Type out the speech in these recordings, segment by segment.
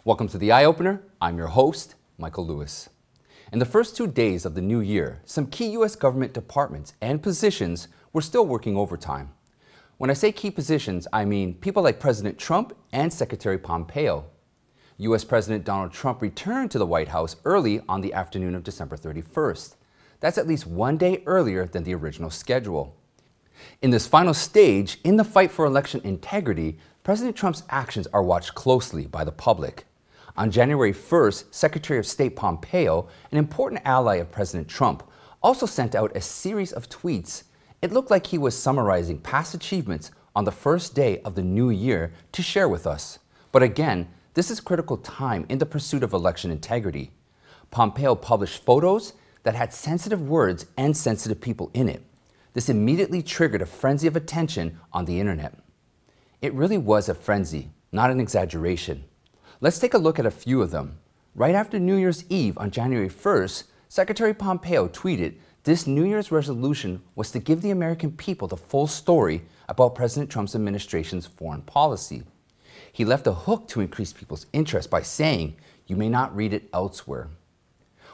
Welcome to the Eye Opener. I'm your host, Michael Lewis. In the first 2 days of the new year, some key U.S. government departments and positions were still working overtime. When I say key positions, I mean people like President Trump and Secretary Pompeo. U.S. President Donald Trump returned to the White House early on the afternoon of December 31st. That's at least 1 day earlier than the original schedule. In this final stage in the fight for election integrity, President Trump's actions are watched closely by the public. On January 1st, Secretary of State Pompeo, an important ally of President Trump, also sent out a series of tweets. It looked like he was summarizing past achievements on the first day of the new year to share with us. But again, this is critical time in the pursuit of election integrity. Pompeo published photos that had sensitive words and sensitive people in it. This immediately triggered a frenzy of attention on the internet. It really was a frenzy, not an exaggeration. Let's take a look at a few of them. Right after New Year's Eve on January 1st, Secretary Pompeo tweeted this New Year's resolution was to give the American people the full story about President Trump's administration's foreign policy. He left a hook to increase people's interest by saying, "You may not read it elsewhere."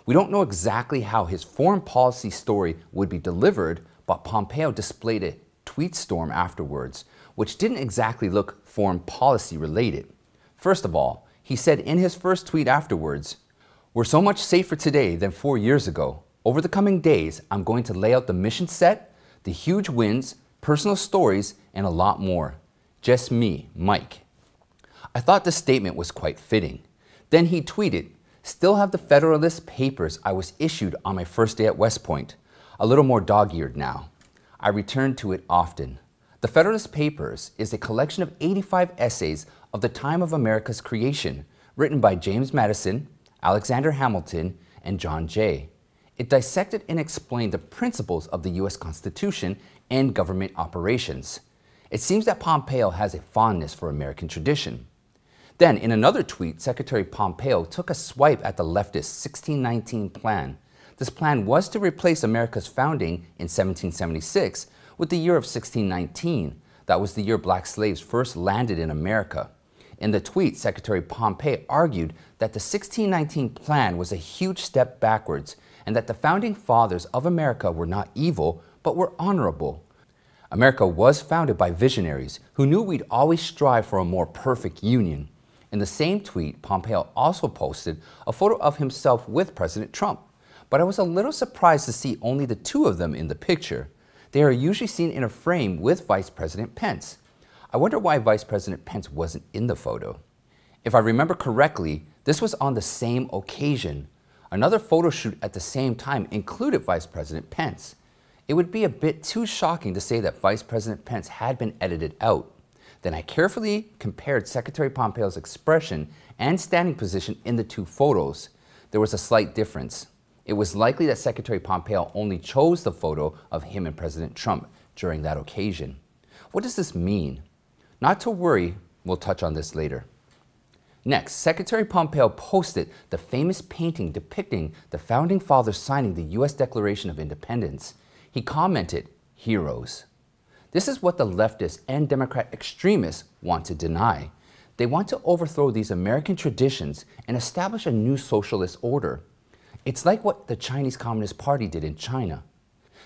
We don't know exactly how his foreign policy story would be delivered, but Pompeo displayed a Tweetstorm afterwards, which didn't exactly look foreign policy related. First of all, he said in his first tweet afterwards, "We're so much safer today than 4 years ago. Over the coming days, I'm going to lay out the mission set, the huge wins, personal stories, and a lot more. Just me, Mike." I thought this statement was quite fitting. Then he tweeted, "Still have the Federalist Papers I was issued on my first day at West Point. A little more dog-eared now. I return to it often." The Federalist Papers is a collection of 85 essays of the time of America's creation, written by James Madison, Alexander Hamilton, and John Jay. It dissected and explained the principles of the U.S. Constitution and government operations. It seems that Pompeo has a fondness for American tradition. Then, in another tweet, Secretary Pompeo took a swipe at the leftist 1619 plan. This plan was to replace America's founding in 1776 with the year of 1619. That was the year black slaves first landed in America. In the tweet, Secretary Pompeo argued that the 1619 plan was a huge step backwards and that the founding fathers of America were not evil, but were honorable. America was founded by visionaries who knew we'd always strive for a more perfect union. In the same tweet, Pompeo also posted a photo of himself with President Trump, but I was a little surprised to see only the two of them in the picture. They are usually seen in a frame with Vice President Pence. I wonder why Vice President Pence wasn't in the photo. If I remember correctly, this was on the same occasion. Another photo shoot at the same time included Vice President Pence. It would be a bit too shocking to say that Vice President Pence had been edited out. Then I carefully compared Secretary Pompeo's expression and standing position in the two photos. There was a slight difference. It was likely that Secretary Pompeo only chose the photo of him and President Trump during that occasion. What does this mean? Not to worry, we'll touch on this later. Next, Secretary Pompeo posted the famous painting depicting the Founding Fathers signing the U.S. Declaration of Independence. He commented, "Heroes." This is what the leftists and Democrat extremists want to deny. They want to overthrow these American traditions and establish a new socialist order. It's like what the Chinese Communist Party did in China.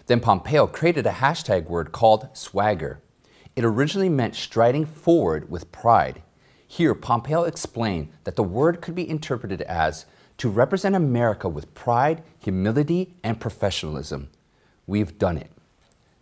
Then Pompeo created a hashtag word called swagger. It originally meant striding forward with pride. Here, Pompeo explained that the word could be interpreted as to represent America with pride, humility, and professionalism. We've done it.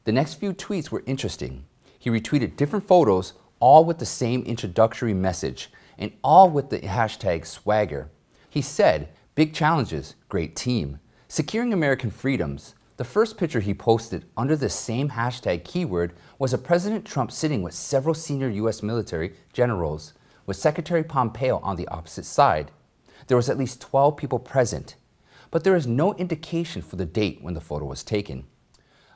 The next few tweets were interesting. He retweeted different photos, all with the same introductory message, and all with the hashtag swagger. He said, "Big challenges, great team. Securing American freedoms." The first picture he posted under the same hashtag keyword was of President Trump sitting with several senior U.S. military generals, with Secretary Pompeo on the opposite side. There was at least 12 people present, but there is no indication for the date when the photo was taken.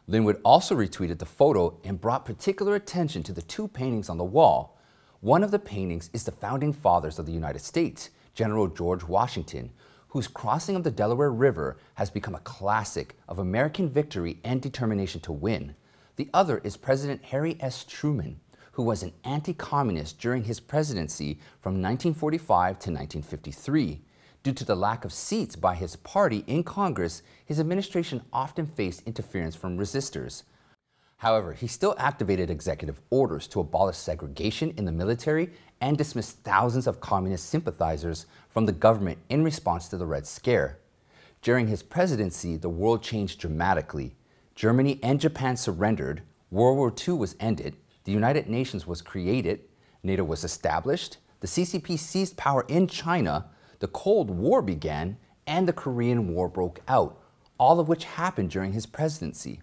Linwood also retweeted the photo and brought particular attention to the two paintings on the wall. One of the paintings is the Founding Fathers of the United States, General George Washington, whose crossing of the Delaware River has become a classic of American victory and determination to win. The other is President Harry S. Truman, who was an anti-communist during his presidency from 1945 to 1953. Due to the lack of seats by his party in Congress, his administration often faced interference from resistors. However, he still activated executive orders to abolish segregation in the military and dismiss thousands of communist sympathizers from the government in response to the Red Scare. During his presidency, the world changed dramatically. Germany and Japan surrendered, World War II was ended, the United Nations was created, NATO was established, the CCP seized power in China, the Cold War began, and the Korean War broke out, all of which happened during his presidency.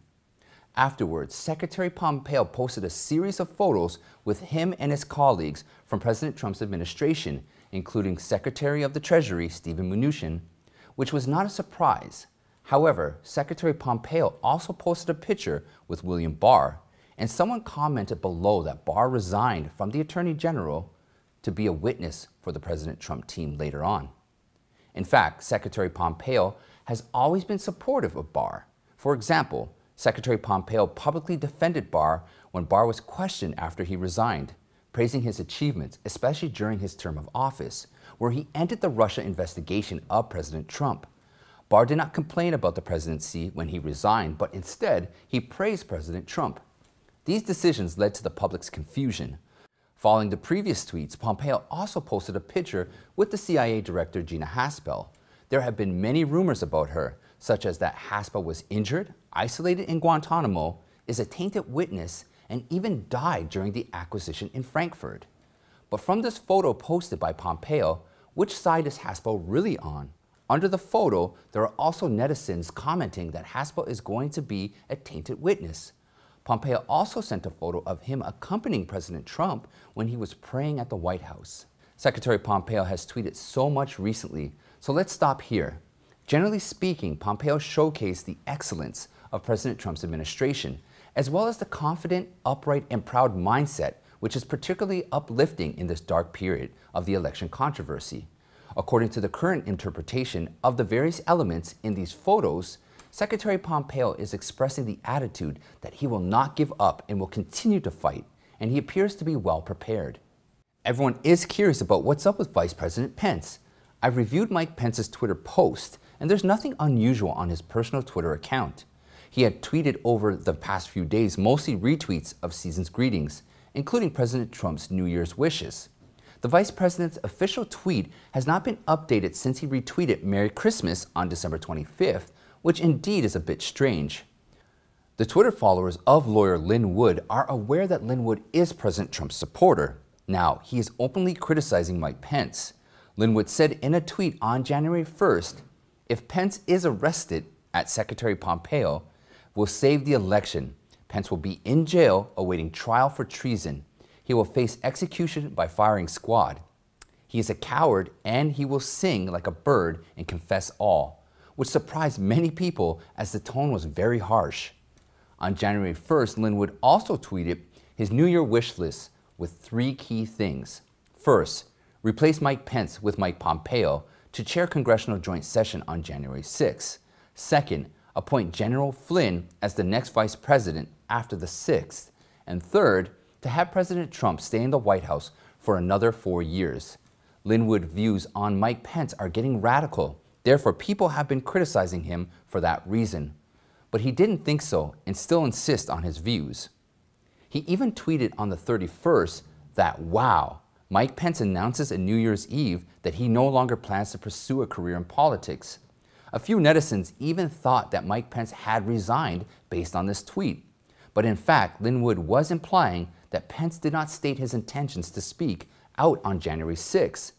Afterwards, Secretary Pompeo posted a series of photos with him and his colleagues from President Trump's administration, including Secretary of the Treasury Steven Mnuchin, which was not a surprise. However, Secretary Pompeo also posted a picture with William Barr, and someone commented below that Barr resigned from the Attorney General to be a witness for the President Trump team later on. In fact, Secretary Pompeo has always been supportive of Barr. For example, Secretary Pompeo publicly defended Barr when Barr was questioned after he resigned, praising his achievements, especially during his term of office, where he ended the Russia investigation of President Trump. Barr did not complain about the presidency when he resigned, but instead, he praised President Trump. These decisions led to the public's confusion. Following the previous tweets, Pompeo also posted a picture with the CIA Director Gina Haspel. There have been many rumors about her, such as that Haspel was injured, isolated in Guantanamo, is a tainted witness, and even died during the acquisition in Frankfurt. But from this photo posted by Pompeo, which side is Haspel really on? Under the photo, there are also netizens commenting that Haspel is going to be a tainted witness. Pompeo also sent a photo of him accompanying President Trump when he was praying at the White House. Secretary Pompeo has tweeted so much recently, so let's stop here. Generally speaking, Pompeo showcased the excellence of President Trump's administration, as well as the confident, upright, and proud mindset, which is particularly uplifting in this dark period of the election controversy. According to the current interpretation of the various elements in these photos, Secretary Pompeo is expressing the attitude that he will not give up and will continue to fight, and he appears to be well prepared. Everyone is curious about what's up with Vice President Pence. I've reviewed Mike Pence's Twitter post, and there's nothing unusual on his personal Twitter account. He had tweeted over the past few days mostly retweets of season's greetings, including President Trump's New Year's wishes. The Vice President's official tweet has not been updated since he retweeted Merry Christmas on December 25th, which indeed is a bit strange. The Twitter followers of lawyer Lin Wood are aware that Lin Wood is President Trump's supporter. Now, he is openly criticizing Mike Pence. Lin Wood said in a tweet on January 1st, "If Pence is arrested at Secretary Pompeo, we'll save the election. Pence will be in jail awaiting trial for treason. He will face execution by firing squad. He is a coward and he will sing like a bird and confess all," which surprised many people as the tone was very harsh. On January 1st, Lin Wood also tweeted his New Year wish list with 3 key things. First, replace Mike Pence with Mike Pompeo to chair Congressional Joint Session on January 6th. Second, appoint General Flynn as the next vice president after the 6th. And third, to have President Trump stay in the White House for another 4 years. Lin Wood's views on Mike Pence are getting radical. Therefore, people have been criticizing him for that reason. But he didn't think so and still insists on his views. He even tweeted on the 31st that, wow, Mike Pence announces on New Year's Eve that he no longer plans to pursue a career in politics. A few netizens even thought that Mike Pence had resigned based on this tweet. But in fact, Lin Wood was implying that Pence did not state his intentions to speak out on January 6th.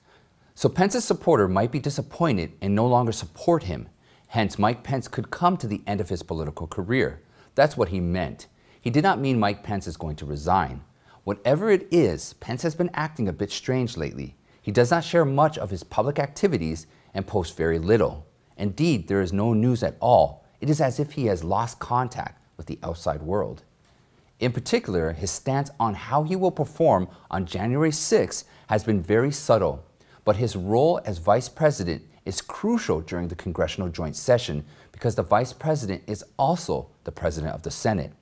So Pence's supporter might be disappointed and no longer support him. Hence, Mike Pence could come to the end of his political career. That's what he meant. He did not mean Mike Pence is going to resign. Whatever it is, Pence has been acting a bit strange lately. He does not share much of his public activities and posts very little. Indeed, there is no news at all. It is as if he has lost contact with the outside world. In particular, his stance on how he will perform on January 6th has been very subtle, but his role as vice president is crucial during the Congressional Joint Session because the vice president is also the president of the Senate.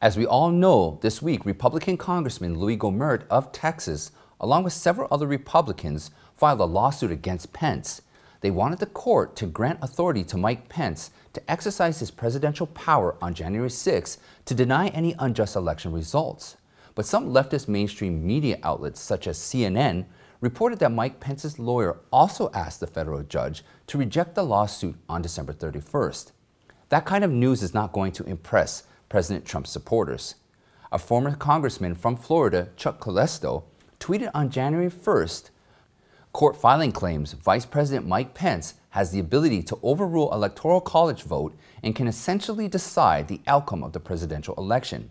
As we all know, this week, Republican Congressman Louis Gohmert of Texas, along with several other Republicans, filed a lawsuit against Pence. They wanted the court to grant authority to Mike Pence to exercise his presidential power on January 6 to deny any unjust election results. But some leftist mainstream media outlets, such as CNN, reported that Mike Pence's lawyer also asked the federal judge to reject the lawsuit on December 31st. That kind of news is not going to impress President Trump's supporters. A former congressman from Florida, Chuck Callesto, tweeted on January 1st, "Court filing claims Vice President Mike Pence has the ability to overrule Electoral College vote and can essentially decide the outcome of the presidential election."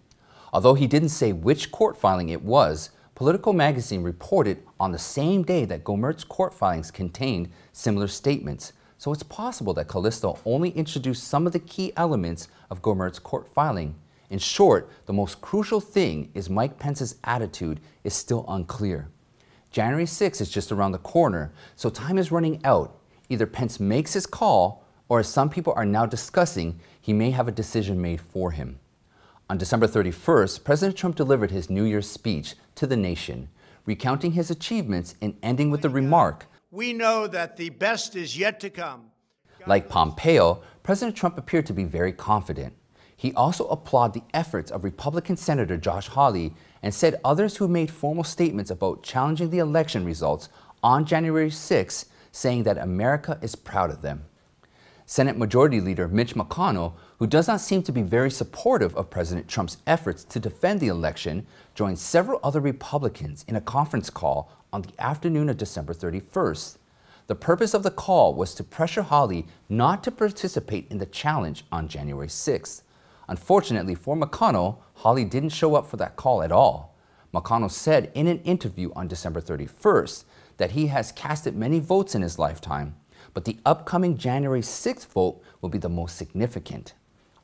Although he didn't say which court filing it was, Politico magazine reported on the same day that Gohmert's court filings contained similar statements, so it's possible that Callisto only introduced some of the key elements of Gohmert's court filing. In short, the most crucial thing is Mike Pence's attitude is still unclear. January 6th is just around the corner, so time is running out. Either Pence makes his call, or as some people are now discussing, he may have a decision made for him. On December 31st, President Trump delivered his New Year's speech to the nation, recounting his achievements and ending with the remark, "We know that the best is yet to come." Like Pompeo, President Trump appeared to be very confident. He also applauded the efforts of Republican Senator Josh Hawley and said others who made formal statements about challenging the election results on January 6, saying that America is proud of them. Senate Majority Leader Mitch McConnell, who does not seem to be very supportive of President Trump's efforts to defend the election, joined several other Republicans in a conference call on the afternoon of December 31st. The purpose of the call was to pressure Hawley not to participate in the challenge on January 6th. Unfortunately for McConnell, Hawley didn't show up for that call at all. McConnell said in an interview on December 31st that he has casted many votes in his lifetime, but the upcoming January 6th vote will be the most significant.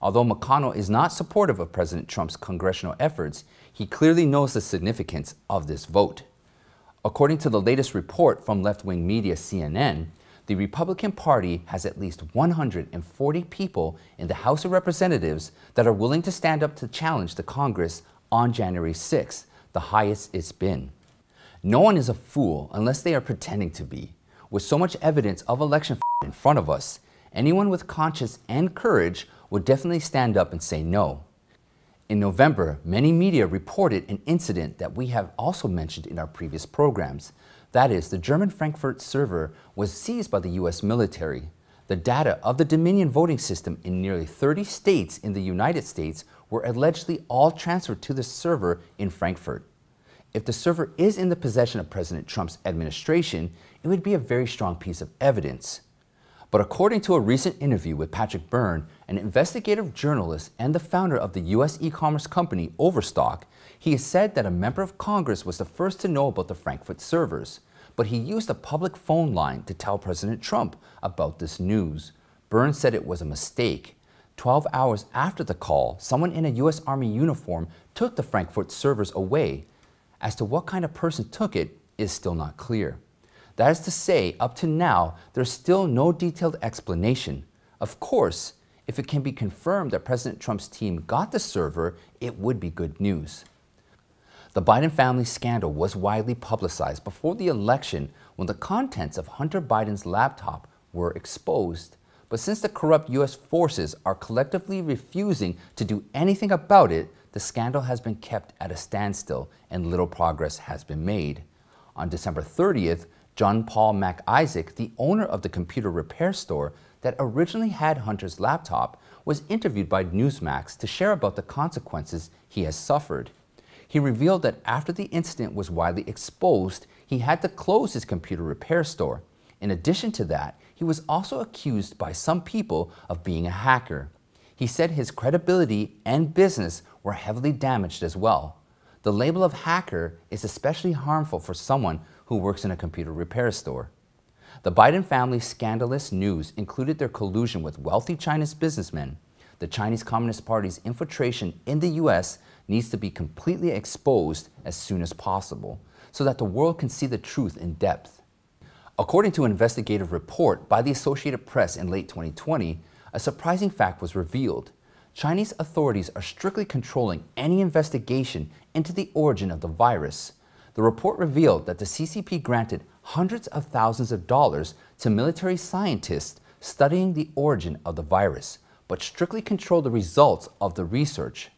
Although McConnell is not supportive of President Trump's congressional efforts, he clearly knows the significance of this vote. According to the latest report from left-wing media CNN, the Republican Party has at least 140 people in the House of Representatives that are willing to stand up to challenge the Congress on January 6th, the highest it's been. No one is a fool unless they are pretending to be. With so much evidence of election in front of us, anyone with conscience and courage would definitely stand up and say no. In November, many media reported an incident that we have also mentioned in our previous programs. That is, the German Frankfurt server was seized by the U.S. military. The data of the Dominion voting system in nearly 30 states in the United States were allegedly all transferred to the server in Frankfurt. If the server is in the possession of President Trump's administration, it would be a very strong piece of evidence. But according to a recent interview with Patrick Byrne, an investigative journalist and the founder of the U.S. e-commerce company Overstock, he has said that a member of Congress was the first to know about the Frankfurt servers, but he used a public phone line to tell President Trump about this news. Byrne said it was a mistake. 12 hours after the call, someone in a U.S. Army uniform took the Frankfurt servers away. As to what kind of person took it is still not clear. That is to say, up to now, there's still no detailed explanation. Of course, if it can be confirmed that President Trump's team got the server, it would be good news. The Biden family scandal was widely publicized before the election when the contents of Hunter Biden's laptop were exposed. But since the corrupt U.S. forces are collectively refusing to do anything about it, the scandal has been kept at a standstill and little progress has been made. On December 30th, John Paul MacIsaac, the owner of the computer repair store that originally had Hunter's laptop, was interviewed by Newsmax to share about the consequences he has suffered. He revealed that after the incident was widely exposed, he had to close his computer repair store. In addition to that, he was also accused by some people of being a hacker. He said his credibility and business were heavily damaged as well. The label of hacker is especially harmful for someone who works in a computer repair store. The Biden family's scandalous news included their collusion with wealthy Chinese businessmen. The Chinese Communist Party's infiltration in the U.S. needs to be completely exposed as soon as possible, so that the world can see the truth in depth. According to an investigative report by the Associated Press in late 2020, a surprising fact was revealed. Chinese authorities are strictly controlling any investigation into the origin of the virus. The report revealed that the CCP granted hundreds of thousands of dollars to military scientists studying the origin of the virus, but strictly controlled the results of the research.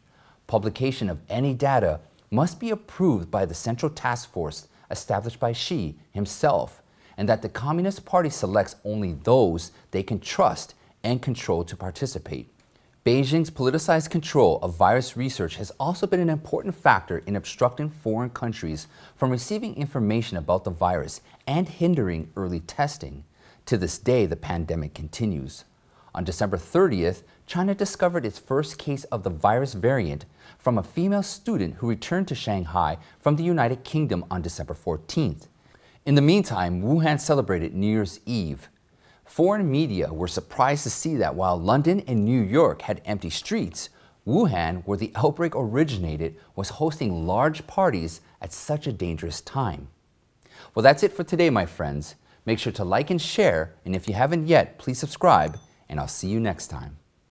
Publication of any data must be approved by the Central Task Force established by Xi himself, and that the Communist Party selects only those they can trust and control to participate. Beijing's politicized control of virus research has also been an important factor in obstructing foreign countries from receiving information about the virus and hindering early testing. To this day, the pandemic continues. On December 30th, China discovered its first case of the virus variant from a female student who returned to Shanghai from the United Kingdom on December 14th. In the meantime, Wuhan celebrated New Year's Eve. Foreign media were surprised to see that while London and New York had empty streets, Wuhan, where the outbreak originated, was hosting large parties at such a dangerous time. Well, that's it for today, my friends. Make sure to like and share, and if you haven't yet, please subscribe, and I'll see you next time.